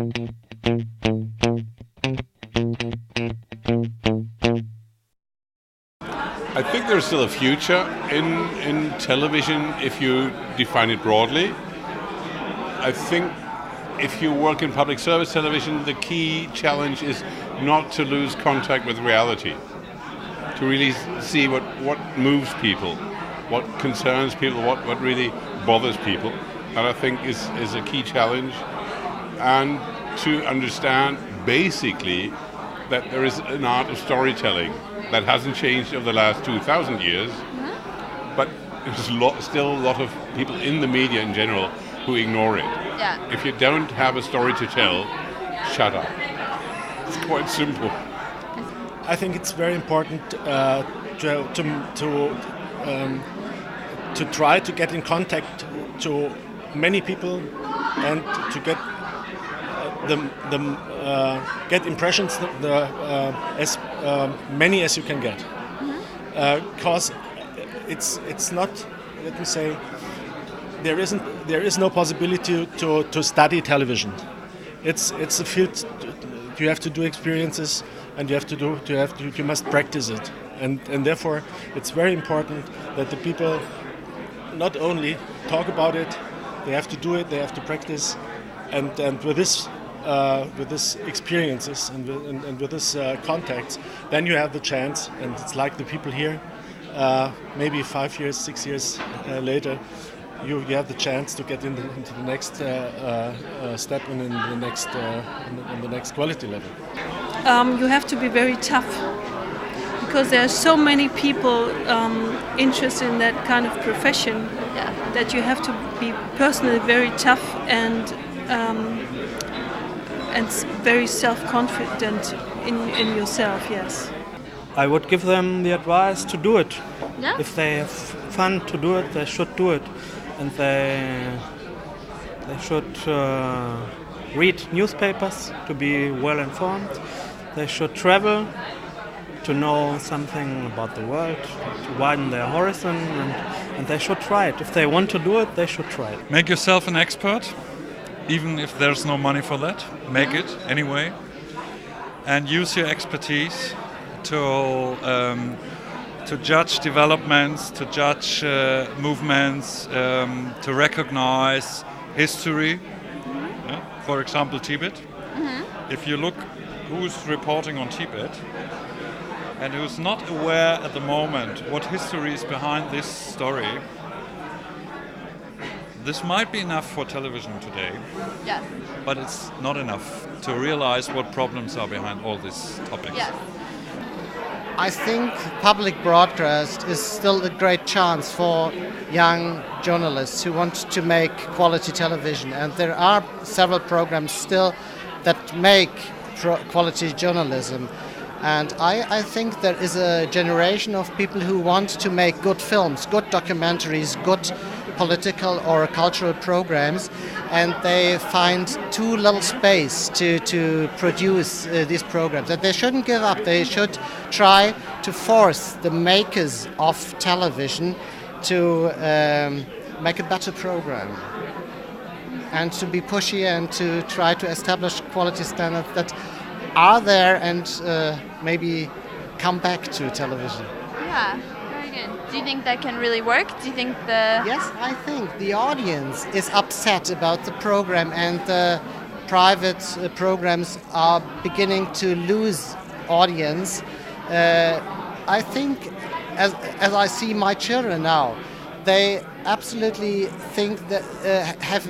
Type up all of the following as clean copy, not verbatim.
I think there's still a future in television if you define it broadly. I think if you work in public service television, the key challenge is not to lose contact with reality, to really see what moves people, what concerns people, what really bothers people. And I think is a key challenge. And to understand basically that there is an art of storytelling that hasn't changed over the last 2,000 years, but there's still a lot of people in the media in general who ignore it. Yeah. If you don't have a story to tell, shut up. It's quite simple. I think it's very important to try to get in contact to many people and to get get impressions as many as you can get, because it's not, let me say, there is no possibility to study television. It's a field you have to do experiences, and you must practice it, and therefore it's very important that the people not only talk about it, they have to do it, they have to practice, and with this experiences and with this contacts, then you have the chance, and it's like the people here, maybe 5 years, 6 years later, you have the chance to get into the next step and in the next quality level. You have to be very tough, because there are so many people interested in that kind of profession, that you have to be personally very tough and very self-confident in yourself. Yes. I would give them the advice to do it. Yeah? If they have fun to do it, they should do it, and they should read newspapers to be well informed. They should travel to know something about the world, to widen their horizon, and they should try it. If they want to do it, they should try it. Make yourself an expert, even if there's no money for that. Make it anyway, and use your expertise to judge developments, to judge movements, to recognize history. Yeah? For example, Tibet. If you look who's reporting on Tibet and who's not aware at the moment what history is behind this story, this might be enough for television today, but it's not enough to realize what problems are behind all these topics. I think public broadcast is still a great chance for young journalists who want to make quality television, and there are several programs still that make quality journalism. And I think there is a generation of people who want to make good films, good documentaries, good political or cultural programs, and they find too little space to produce these programs. And they shouldn't give up. They should try to force the makers of television to make a better program and to be pushy and to try to establish quality standards that are there and maybe come back to television. Yeah, very good. Do you think that can really work? Do you think the... Yes, I think the audience is upset about the program, and the private programs are beginning to lose audience. I think, as I see my children now, they absolutely think that have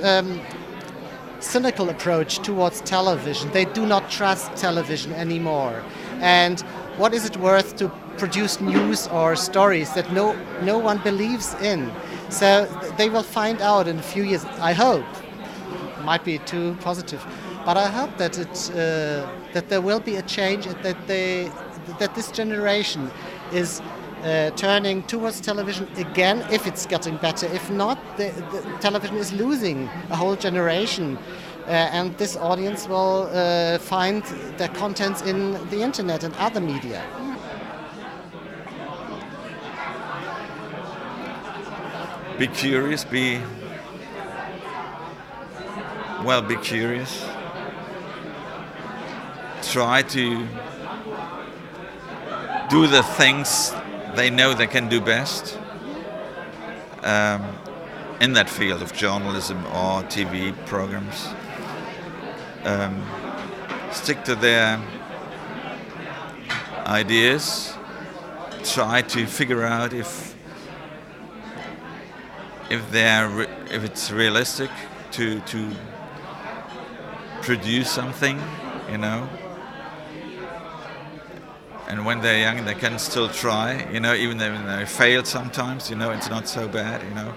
cynical approach towards television. They do not trust television anymore. And what is it worth to produce news or stories that no one believes in? So they will find out in a few years, I hope. Might be too positive, but I hope that that there will be a change, that this generation is turning towards television again, if it's getting better. If not, the television is losing a whole generation, and this audience will find their contents in the internet and other media. Be curious, be curious, try to do the things they know they can do best in that field of journalism or TV programs. Stick to their ideas, try to figure out if it's realistic to produce something, you know. And when they're young, they can still try, you know, even when they failed sometimes, you know, it's not so bad, you know.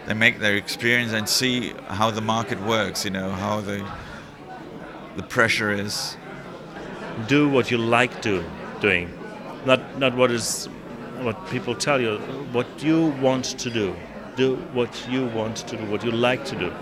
They make their experience and see how the market works, you know, how the pressure is. Do what you like doing, not what people tell you. What you want to do. Do what you want to do, what you like to do.